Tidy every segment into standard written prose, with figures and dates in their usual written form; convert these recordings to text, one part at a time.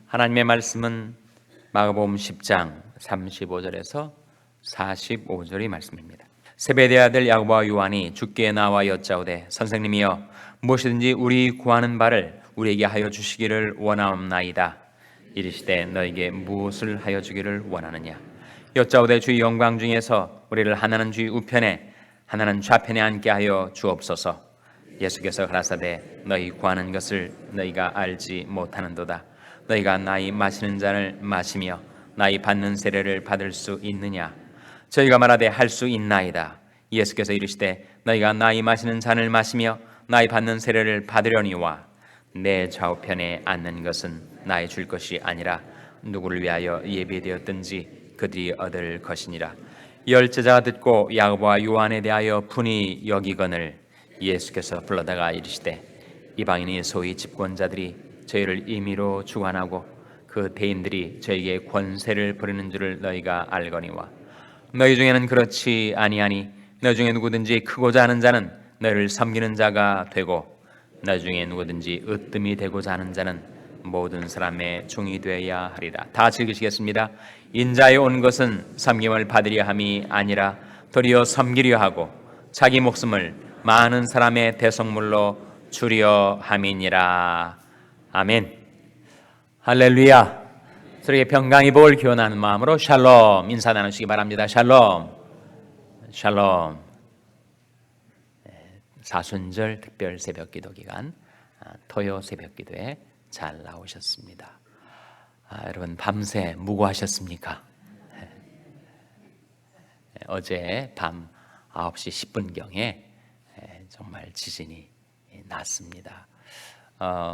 하나님의 말씀은 마가복음 10장 35절에서 45절의 말씀입니다. 세베대의 아들 야고보와 요한이 주께 나와 여짜오되 선생님이여 무엇이든지 우리 구하는 바를 우리에게 하여 주시기를 원하옵나이다. 이르시되 너에게 무엇을 하여 주기를 원하느냐. 여짜오되 주의 영광 중에서 우리를 하나는 주의 우편에 하나는 좌편에 앉게 하여 주옵소서. 예수께서 가라사대 너희 구하는 것을 너희가 알지 못하는도다. 너희가 나이 마시는 잔을 마시며 나이 받는 세례를 받을 수 있느냐. 저희가 말하되 할 수 있나이다. 예수께서 이르시되 너희가 나이 마시는 잔을 마시며 나이 받는 세례를 받으려니와 내 좌우편에 앉는 것은 나의 줄 것이 아니라 누구를 위하여 예비되었든지 그들이 얻을 것이니라. 열 제자가 듣고 야고보와 요한에 대하여 분이 여기거늘 예수께서 불러다가 이르시되 이방인이 소위 집권자들이 저희를 임의로 주관하고 그 대인들이 저에게 권세를 부리는 줄을 너희가 알거니와 너희 중에는 그렇지 아니하니 너희 중에 누구든지 크고자 하는 자는 너희를 섬기는 자가 되고 너희 중에 누구든지 으뜸이 되고자 하는 자는 모든 사람의 종이 되어야 하리라. 다 같이 읽으시겠습니다. 인자에 온 것은 섬김을 받으려 함이 아니라 도리어 섬기려 하고 자기 목숨을 많은 사람의 대속물로 주려 함이니라. 아멘. 할렐루야. 서로에게 평강의 복을 기원하는 마음으로 샬롬 인사 나누시기 바랍니다. 샬롬. 샬롬. 사순절 특별 새벽기도 기간 토요 새벽기도에 잘 나오셨습니다. 여러분 밤새 무고하셨습니까? 어제 밤 9시 10분경에 정말 지진이 났습니다.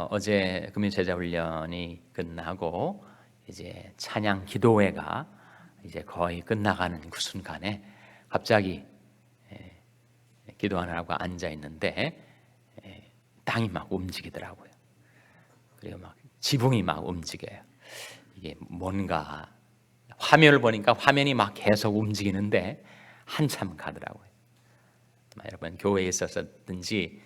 어제 금요 제자 훈련이 끝나고 이제 찬양 기도회가 이제 거의 끝나가는 그 순간에 갑자기 기도하느라고 앉아 있는데 땅이 막 움직이더라고요. 그리고 막 지붕이 막 움직여요. 이게 뭔가 화면을 보니까 화면이 막 계속 움직이는데 한참 가더라고요. 여러분 교회에 있었든지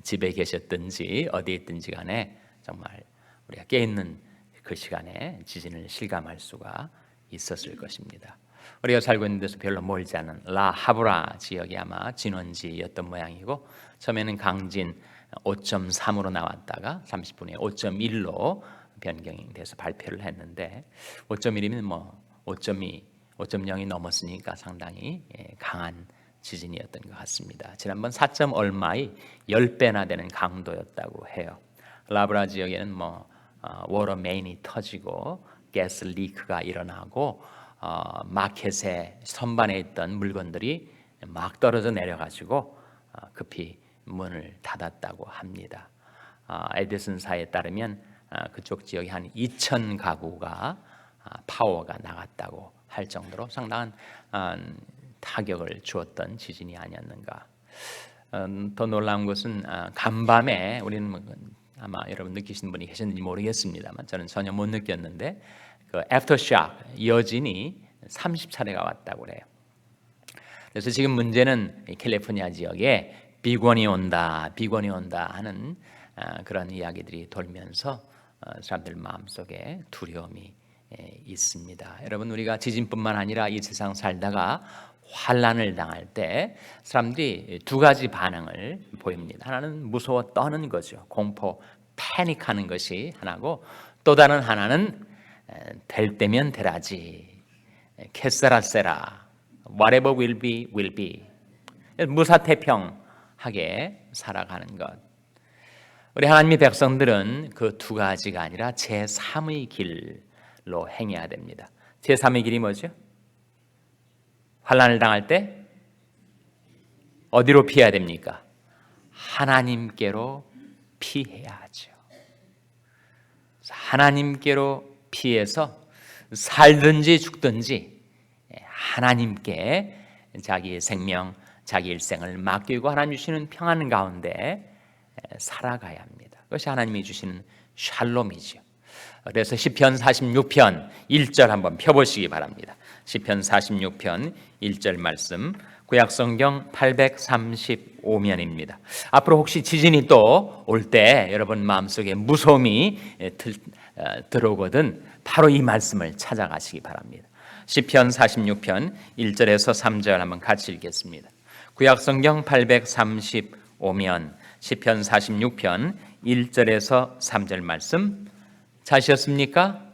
집에 계셨든지 어디에 있든지 간에 정말 우리가 깨있는 그 시간에 지진을 실감할 수가 있었을 것입니다. 우리가 살고 있는 데서 별로 멀지 않은 라하브라 지역이 아마 진원지였던 모양이고 처음에는 강진 5.3으로 나왔다가 30분에 5.1로 변경돼서 발표를 했는데 5.1이면 뭐 5.2, 5.0이 넘었으니까 상당히 강한 지진이었던 것 같습니다. 지난번 4점 얼마의 10배나 되는 강도였다고 해요. 라브라 지역에는 워터 메인이 터지고 가스 리크가 일어나고 마켓에 선반에 있던 물건들이 막 떨어져 내려가지고 급히 문을 닫았다고 합니다. 에디슨사에 따르면 그쪽 지역에 한 2,000 가구가 파워가 나갔다고 할 정도로 상당한 타격을 주었던 지진이 아니었는가. 더 놀라운 것은 간밤에 우리는 아마 여러분 느끼시는 분이 계셨는지 모르겠습니다만 저는 전혀 못 느꼈는데 그 애프터샥 여진이 30차례가 왔다고 그래요. 그래서 지금 문제는 캘리포니아 지역에 비권이 온다 하는 그런 이야기들이 돌면서 사람들 마음속에 두려움이 있습니다. 여러분 우리가 지진뿐만 아니라 이 세상 살다가 환난을 당할 때 사람들이 두 가지 반응을 보입니다. 하나는 무서워 떠는 거죠. 공포, 패닉하는 것이 하나고 또 다른 하나는 될 때면 되라지. 캐세라세라. Whatever will be, will be. 무사태평하게 살아가는 것. 우리 하나님의 백성들은 그 두 가지가 아니라 제3의 길로 행해야 됩니다. 제3의 길이 뭐죠? 환난을 당할 때 어디로 피해야 됩니까? 하나님께로 피해야 하죠. 하나님께로 피해서 살든지 죽든지 하나님께 자기의 생명, 자기 일생을 맡기고 하나님 주시는 평안 가운데 살아가야 합니다. 그것이 하나님이 주시는 샬롬이죠. 그래서 시편 46편 1절 한번 펴보시기 바랍니다. 시편 46편 1절 말씀 구약성경 835면입니다. 앞으로 혹시 지진이 또 올 때 여러분 마음속에 무서움이 들어오거든 바로 이 말씀을 찾아가시기 바랍니다. 시편 46편 1절에서 3절 한번 같이 읽겠습니다. 구약성경 835면 시편 46편 1절에서 3절 말씀 찾으셨습니까?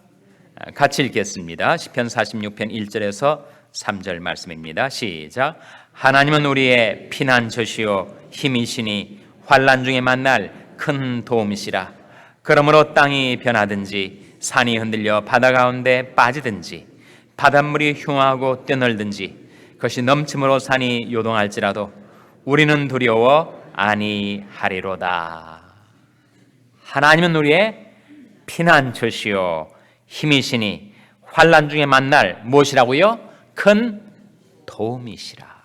같이 읽겠습니다. 시편 46편 1절에서 3절 말씀입니다. 시작. 하나님은 우리의 피난처시요 힘이시니 환난 중에 만날 큰 도움이시라. 그러므로 땅이 변하든지 산이 흔들려 바다 가운데 빠지든지 바닷물이 흉하고 뛰어놀든지 그것이 넘침으로 산이 요동할지라도 우리는 두려워 아니하리로다. 하나님은 우리의 피난처시요 힘이시니 환난 중에 만날 무엇이라고요? 큰 도움이시라.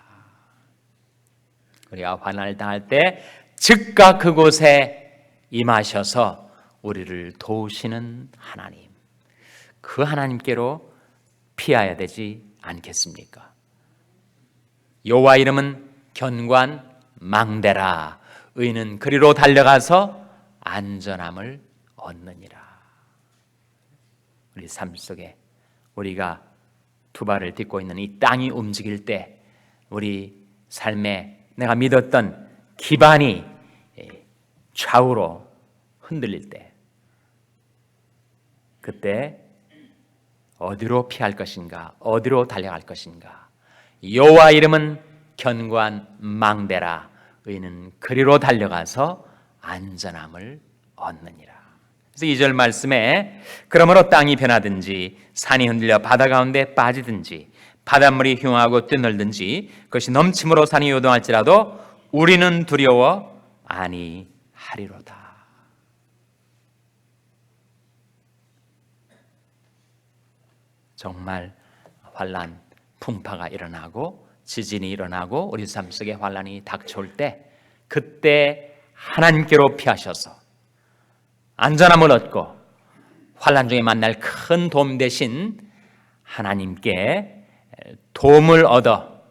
우리가 환난을 당할 때 즉각 그곳에 임하셔서 우리를 도우시는 하나님, 그 하나님께로 피해야 되지 않겠습니까? 여호와 이름은 견고한 망대라. 의인은 그리로 달려가서 안전함을 얻느니라. 우리 삶 속에 우리가 두 발을 딛고 있는 이 땅이 움직일 때 우리 삶에 내가 믿었던 기반이 좌우로 흔들릴 때 그때 어디로 피할 것인가? 어디로 달려갈 것인가? 여호와 이름은 견고한 망대라. 의인은 그리로 달려가서 안전함을 얻느니라. 그래서 2절 말씀에 그러므로 땅이 변하든지 산이 흔들려 바다 가운데 빠지든지 바닷물이 흉하고 뛰어놀든지 그것이 넘침으로 산이 요동할지라도 우리는 두려워 아니하리로다. 정말 환난, 풍파가 일어나고 지진이 일어나고 우리 삶 속에 환난이 닥쳐올 때 그때 하나님께로 피하셔서 안전함을 얻고 환난 중에 만날 큰 도움 되신 하나님께 도움을 얻어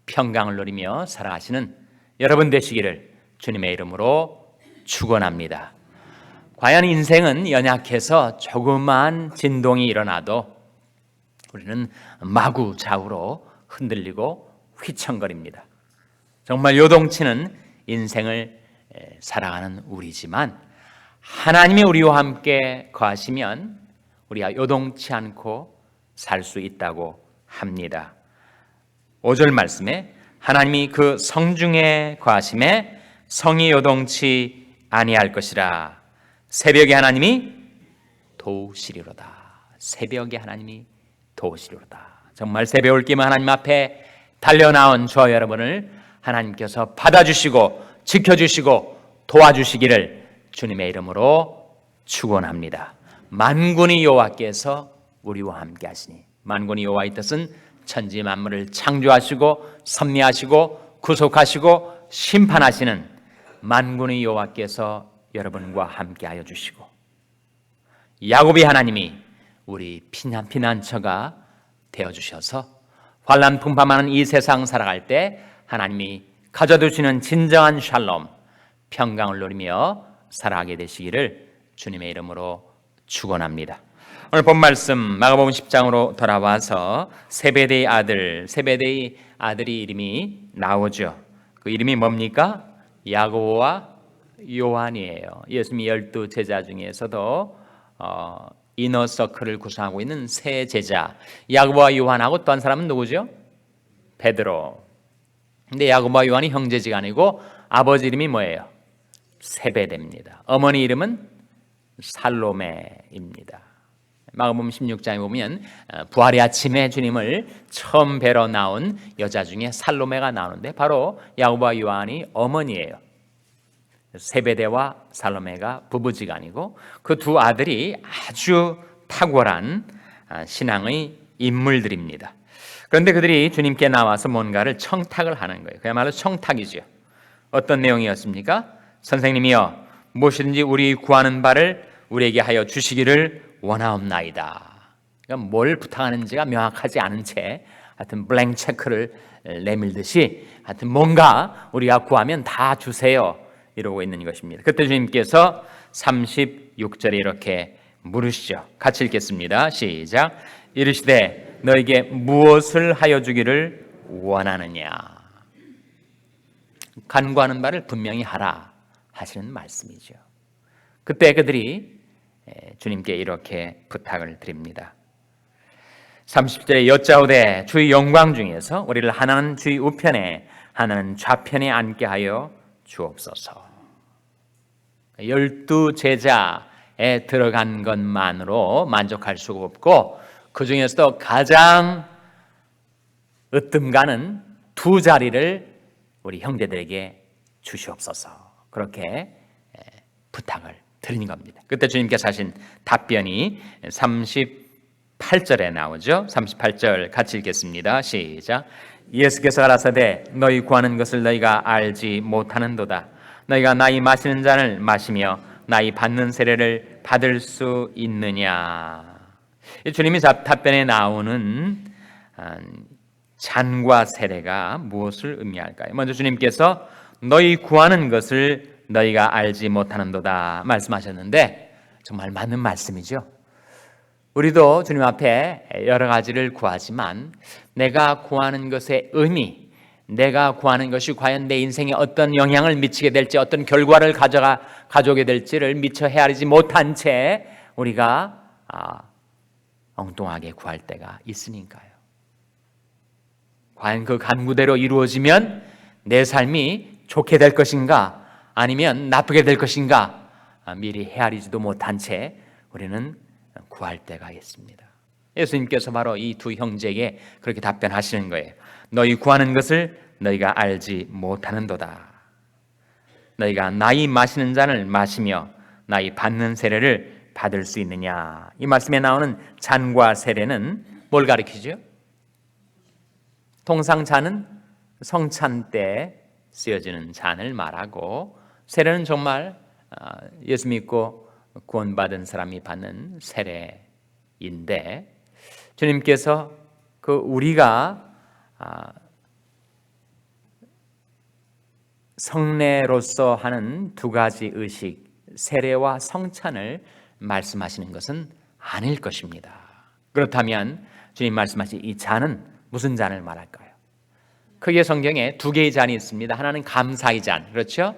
평강을 누리며 살아가시는 여러분 되시기를 주님의 이름으로 축원합니다. 과연 인생은 연약해서 조그만 진동이 일어나도 우리는 마구 좌우로 흔들리고 휘청거립니다. 정말 요동치는 인생을 살아가는 우리지만 하나님이 우리와 함께 거하시면 우리가 요동치 않고 살 수 있다고 합니다. 5절 말씀에 하나님이 그 성중에 거하심에 성이 요동치 아니할 것이라. 새벽에 하나님이 도우시리로다. 새벽에 하나님이 도우시리로다. 정말 새벽을 끼면 하나님 앞에 달려나온 저와 여러분을 하나님께서 받아주시고 지켜주시고 도와주시기를 주님의 이름으로 축원합니다. 만군의 여호와께서 우리와 함께 하시니, 만군의 여호와의 뜻은 천지 만물을 창조하시고 섭리하시고 구속하시고 심판하시는 만군의 여호와께서 여러분과 함께하여 주시고, 야곱의 하나님이 우리 피난처가 되어주셔서 환난 풍파많은 이 세상 살아갈 때 하나님이 가져두시는 진정한 샬롬, 평강을 누리며 살아가게 되시기를 주님의 이름으로 축원합니다. 오늘 본 말씀 마가복음 10장으로 돌아와서 세베대의 아들이 이름이 나오죠. 그 이름이 뭡니까? 야고보와 요한이에요. 예수님이 12 제자 중에서도 이너서클을 구성하고 있는 세 제자, 야고보와 요한하고 또 한 사람은 누구죠? 베드로. 근데 야고보와 요한이 형제지간이고 아버지 이름이 뭐예요? 세베대입니다. 어머니 이름은 살로메입니다. 마가복음 16장에 보면 부활의 아침에 주님을 처음 뵈러 나온 여자 중에 살로메가 나오는데 바로 야고보와 요한이 어머니예요. 세베대와 살로메가 부부지간이고 그 두 아들이 아주 탁월한 신앙의 인물들입니다. 그런데 그들이 주님께 나와서 뭔가를 청탁을 하는 거예요. 그야말로 청탁이죠. 어떤 내용이었습니까? 선생님이여, 무엇이든지 우리 구하는 바를 우리에게 하여 주시기를 원하옵나이다. 그러니까 뭘 부탁하는지가 명확하지 않은 채 하여튼 블랭 체크를 내밀듯이 하여튼 뭔가 우리가 구하면 다 주세요 이러고 있는 것입니다. 그때 주님께서 36절에 이렇게 물으시죠. 같이 읽겠습니다. 시작. 이르시되 너에게 무엇을 하여 주기를 원하느냐. 간구하는 바를 분명히 하라 하시는 말씀이죠. 그때 그들이 주님께 이렇게 부탁을 드립니다. 30절에 여짜오되 주의 영광 중에서 우리를 하나는 주의 우편에 하나는 좌편에 앉게 하여 주옵소서. 12 제자에 들어간 것만으로 만족할 수가 없고 그 중에서도 가장 으뜸 가는 두 자리를 우리 형제들에게 주시옵소서. 그렇게 부탁을 드리는 겁니다. 그때 주님께서 하신 답변이 38절에 나오죠. 38절 같이 읽겠습니다. 시작. 예수께서 가라사대 너희 구하는 것을 너희가 알지 못하는도다. 너희가 나이 마시는 잔을 마시며 나이 받는 세례를 받을 수 있느냐. 주님이 답변에 나오는 잔과 세례가 무엇을 의미할까요? 먼저 주님께서 너희 구하는 것을 너희가 알지 못하는도다 말씀하셨는데 정말 맞는 말씀이죠. 우리도 주님 앞에 여러 가지를 구하지만 내가 구하는 것의 의미, 내가 구하는 것이 과연 내 인생에 어떤 영향을 미치게 될지, 어떤 결과를 가져오게 될지를 미처 헤아리지 못한 채 우리가 엉뚱하게 구할 때가 있으니까요. 과연 그 간구대로 이루어지면 내 삶이 좋게 될 것인가 아니면 나쁘게 될 것인가 미리 헤아리지도 못한 채 우리는 구할 때가 있습니다. 예수님께서 바로 이 두 형제에게 그렇게 답변하시는 거예요. 너희 구하는 것을 너희가 알지 못하는도다. 너희가 나이 마시는 잔을 마시며 나이 받는 세례를 받을 수 있느냐. 이 말씀에 나오는 잔과 세례는 뭘 가리키죠? 통상 잔은 성찬 때 쓰여지는 잔을 말하고 세례는 정말 예수 믿고 구원받은 사람이 받는 세례인데 주님께서 그 우리가 성례로서 하는 두 가지 의식, 세례와 성찬을 말씀하시는 것은 아닐 것입니다. 그렇다면 주님 말씀하신 이 잔은 무슨 잔을 말할까요? 크게 성경에 두 개의 잔이 있습니다. 하나는 감사의 잔, 그렇죠?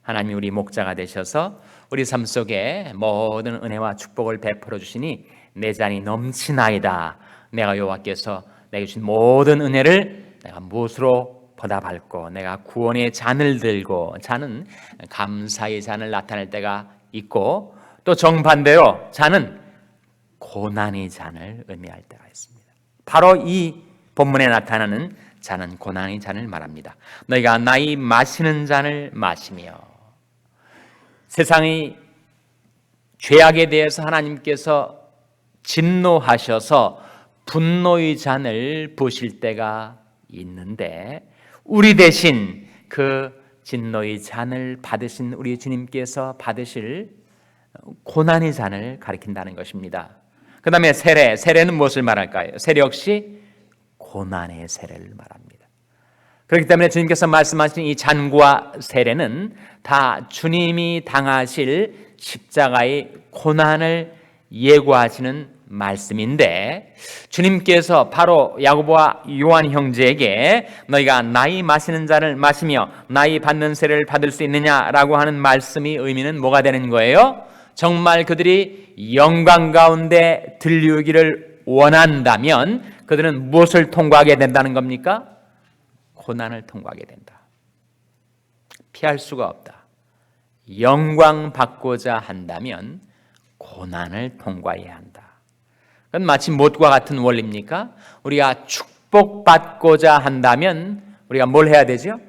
하나님이 우리 목자가 되셔서 우리 삶 속에 모든 은혜와 축복을 베풀어 주시니 내 잔이 넘치나이다. 내가 여호와께서 내게 주신 모든 은혜를 내가 무엇으로 보답할꼬. 내가 구원의 잔을 들고, 잔은 감사의 잔을 나타낼 때가 있고 또 정반대로 잔은 고난의 잔을 의미할 때가 있습니다. 바로 이 본문에 나타나는 잔은 고난의 잔을 말합니다. 너희가 나이 마시는 잔을 마시며, 세상의 죄악에 대해서 하나님께서 진노하셔서 분노의 잔을 부으실 때가 있는데 우리 대신 그 진노의 잔을 받으신 우리 주님께서 받으실 고난의 잔을 가리킨다는 것입니다. 그 다음에 세례는 무엇을 말할까요? 세례 역시 고난의 세례를 말합니다. 그렇기 때문에 주님께서 말씀하신 이 잔과 세례는 다 주님이 당하실 십자가의 고난을 예고하시는 말씀인데 주님께서 바로 야고보와 요한 형제에게 너희가 나이 마시는 잔을 마시며 나이 받는 세례를 받을 수 있느냐라고 하는 말씀이 의미는 뭐가 되는 거예요? 정말 그들이 영광 가운데 들리기를 원한다면 그들은 무엇을 통과하게 된다는 겁니까? 고난을 통과하게 된다. 피할 수가 없다. 영광 받고자 한다면 고난을 통과해야 한다. 그건 마치 못과 같은 원리입니까? 우리가 축복받고자 한다면 우리가 뭘 해야 되죠?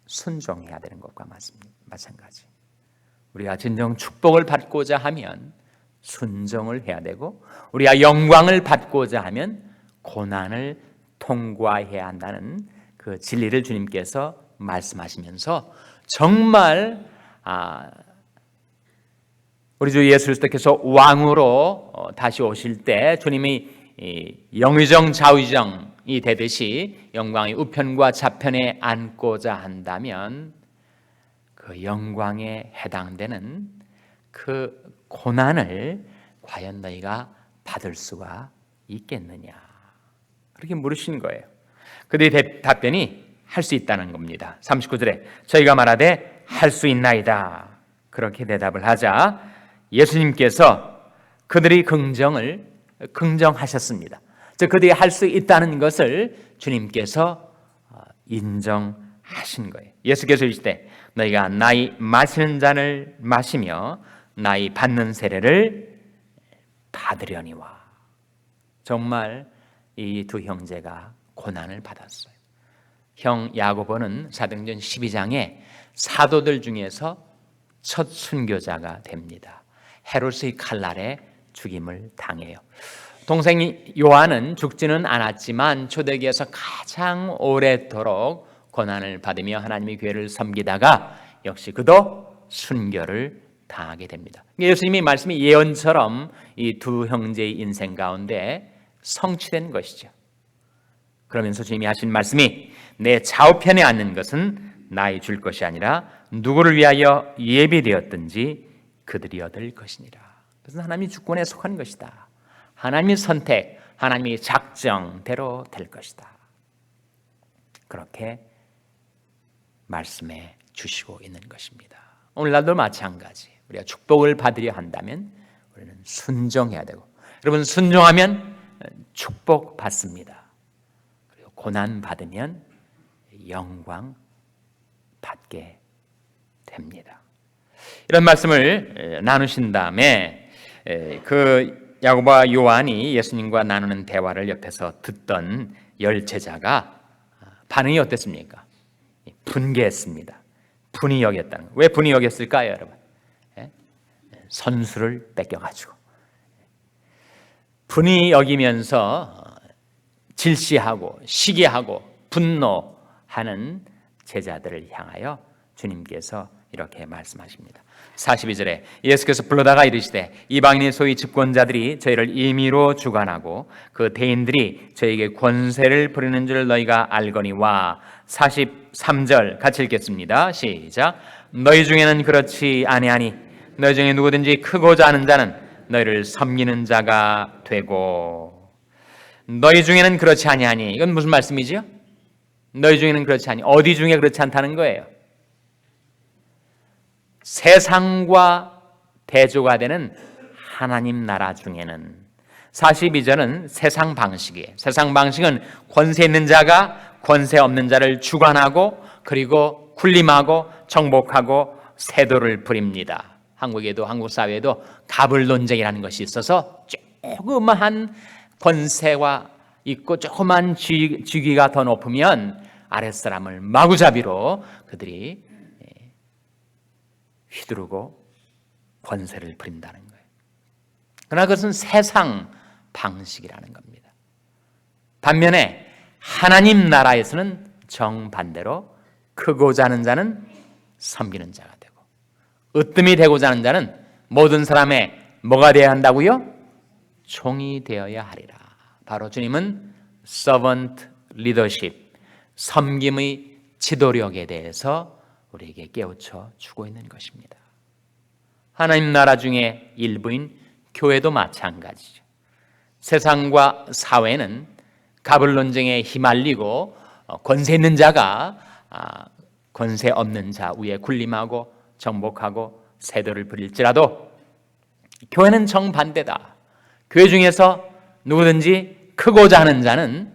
순종해야 되는 것과 마찬가지. 우리가 진정 축복을 받고자 하면 순종을 해야 되고 우리가 영광을 받고자 하면 고난을 통과해야 한다는 그 진리를 주님께서 말씀하시면서 정말 우리 주 예수 그리스도께서 왕으로 다시 오실 때 주님이 영의정 좌의정이 되듯이 영광의 우편과 좌편에 앉고자 한다면 그 영광에 해당되는 그 고난을 과연 너희가 받을 수가 있겠느냐? 그렇게 물으신 거예요. 그들의 답변이 할 수 있다는 겁니다. 39절에 저희가 말하되 할 수 있나이다. 그렇게 대답을 하자 예수님께서 그들의 긍정하셨습니다. 즉 그들이 할 수 있다는 것을 주님께서 인정하신 거예요. 예수께서 이르시되 너희가 나의 마시는 잔을 마시며 나의 받는 세례를 받으려니와. 정말 이 두 형제가 고난을 받았어요. 형 야고보는 사도행전 12장에 사도들 중에서 첫 순교자가 됩니다. 헤롯의 칼날에 죽임을 당해요. 동생 요한은 죽지는 않았지만 초대교회에서 가장 오래도록 고난을 받으며 하나님의 교회를 섬기다가 역시 그도 순교를 당하게 됩니다. 예수님의 말씀이 예언처럼 이 두 형제의 인생 가운데 성취된 것이죠. 그러면서 주님이 하신 말씀이 내 좌우편에 앉는 것은 나의 줄 것이 아니라 누구를 위하여 예비되었든지 그들이 얻을 것이니라. 그것은 하나님의 주권에 속한 것이다. 하나님의 선택, 하나님의 작정대로 될 것이다. 그렇게 말씀해 주시고 있는 것입니다. 오늘날도 마찬가지. 우리가 축복을 받으려 한다면 우리는 순종해야 되고, 여러분 순종하면 축복 받습니다. 그리고 고난 받으면 영광 받게 됩니다. 이런 말씀을 나누신 다음에 그 야고보와 요한이 예수님과 나누는 대화를 옆에서 듣던 열 제자가 반응이 어땠습니까? 분개했습니다. 분이 여겼다는 거예요. 왜 분이 여겼을까요, 여러분? 선수를 뺏겨가지고 분이 여기면서 질시하고 시기하고 분노하는 제자들을 향하여 주님께서 이렇게 말씀하십니다. 42절에 예수께서 불러다가 이르시되 이방인의 소위 집권자들이 저희를 임의로 주관하고 그 대인들이 저에게 권세를 부리는 줄 너희가 알거니와. 43절 같이 읽겠습니다. 시작. 너희 중에는 그렇지 아니하니 너희 중에 누구든지 크고자 하는 자는 너희를 섬기는 자가 되고. 너희 중에는 그렇지 아니하니, 이건 무슨 말씀이지요? 너희 중에는 그렇지 아니. 어디 중에 그렇지 않다는 거예요? 세상과 대조가 되는 하나님 나라 중에는. 42절은 세상 방식이에요. 세상 방식은 권세 있는 자가 권세 없는 자를 주관하고 그리고 군림하고 정복하고 세도를 부립니다. 한국에도 한국 사회에도 가불 논쟁이라는 것이 있어서 조그마한 권세와 있고 조그만 직위가 더 높으면 아랫사람을 마구잡이로 그들이 휘두르고 권세를 부린다는 거예요. 그러나 그것은 세상 방식이라는 겁니다. 반면에 하나님 나라에서는 정반대로 크고자 하는 자는 섬기는 자가 되고 으뜸이 되고자 하는 자는 모든 사람의 뭐가 되어야 한다고요? 종이 되어야 하리라. 바로 주님은 servant leadership, 섬김의 지도력에 대해서 우리에게 깨우쳐 주고 있는 것입니다. 하나님 나라 중에 일부인 교회도 마찬가지죠. 세상과 사회는 가불 논쟁에 휘말리고 권세 있는 자가 권세 없는 자 위에 군림하고 정복하고 세도를 부릴지라도 교회는 정반대다. 교회 중에서 누구든지 크고자 하는 자는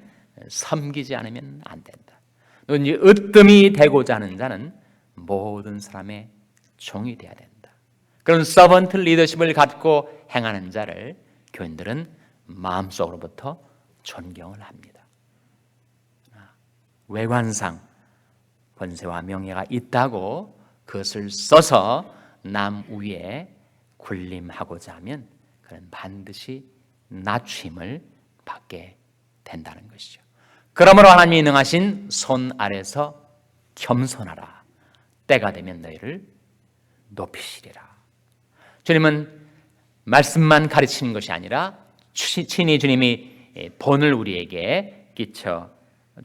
섬기지 않으면 안 된다. 누구든지 으뜸이 되고자 하는 자는 모든 사람의 종이 되어야 된다. 그런 서번트 리더십을 갖고 행하는 자를 교인들은 마음속으로부터 존경을 합니다. 외관상 권세와 명예가 있다고 그것을 써서 남 위에 군림하고자 하면 그는 반드시 낮춤을 받게 된다는 것이죠. 그러므로 하나님이 능하신 손 아래서 겸손하라. 때가 되면 너희를 높이시리라. 주님은 말씀만 가르치는 것이 아니라 친히 주님이 본을 우리에게 끼쳐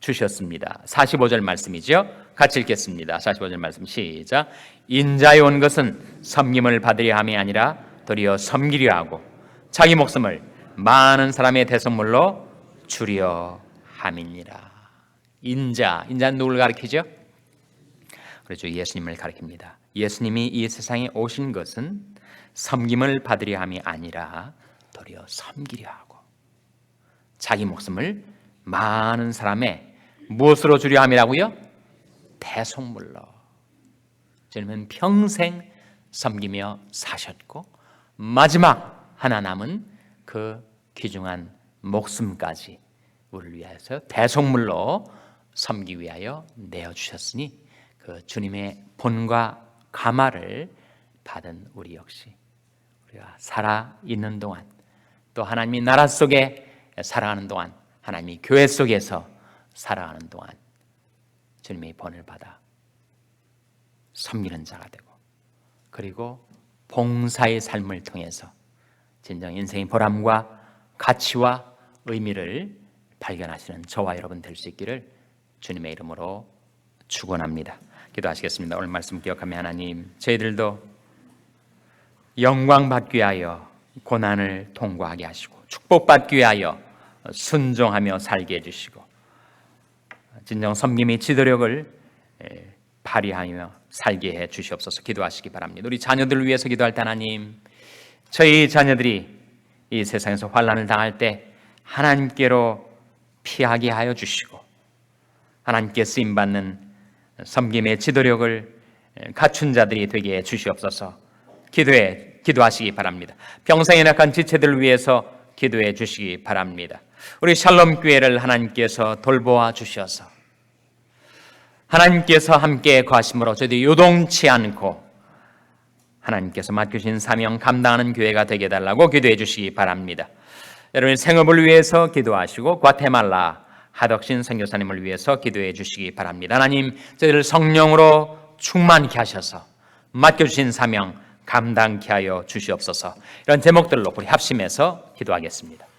주셨습니다. 45절 말씀이죠. 같이 읽겠습니다. 45절 말씀 시작. 인자에 온 것은 섬김을 받으려 함이 아니라 도리어 섬기려 하고 자기 목숨을 많은 사람의 대성물로 주려 함이니라. 인자는 누굴 가리키죠? 그렇죠. 예수님을 가리킵니다. 예수님이 이 세상에 오신 것은 섬김을 받으려 함이 아니라 도리어 섬기려 하고 자기 목숨을 많은 사람의 무엇으로 주려 함이라고요? 대속물로. 주님은 평생 섬기며 사셨고 마지막 하나 남은 그 귀중한 목숨까지 우리를 위하여서 대속물로 섬기기 위하여 내어주셨으니 그 주님의 본과 감화를 받은 우리 역시 우리가 살아있는 동안 또 하나님이 나라 속에 살아가는 동안 하나님이 교회 속에서 살아가는 동안 주님의 본을 받아 섬기는 자가 되고 그리고 봉사의 삶을 통해서 진정 인생의 보람과 가치와 의미를 발견하시는 저와 여러분 될 수 있기를 주님의 이름으로 축원합니다. 기도하시겠습니다. 오늘 말씀 기억하며 하나님 저희들도 영광 받기 위하여 고난을 통과하게 하시고 축복받기 위하여 순종하며 살게 해주시고 진정 섬김의 지도력을 발휘하며 살게 해 주시옵소서. 기도하시기 바랍니다. 우리 자녀들을 위해서 기도할 때 하나님 저희 자녀들이 이 세상에서 환난을 당할 때 하나님께로 피하게 하여 주시고 하나님께 쓰임받는 섬김의 지도력을 갖춘 자들이 되게 해 주시옵소서. 기도하시기 바랍니다. 평생에 낙한 지체들을 위해서 기도해 주시기 바랍니다. 우리 샬롬 교회를 하나님께서 돌보아 주셔서 하나님께서 함께 거하심으로 저희들이 요동치 않고 하나님께서 맡겨주신 사명 감당하는 교회가 되게 해달라고 기도해 주시기 바랍니다. 여러분의 생업을 위해서 기도하시고 과테말라 하덕신 선교사님을 위해서 기도해 주시기 바랍니다. 하나님 저희를 성령으로 충만케 하셔서 맡겨주신 사명 감당케 하여 주시옵소서. 이런 제목들로 우리 합심해서 기도하겠습니다.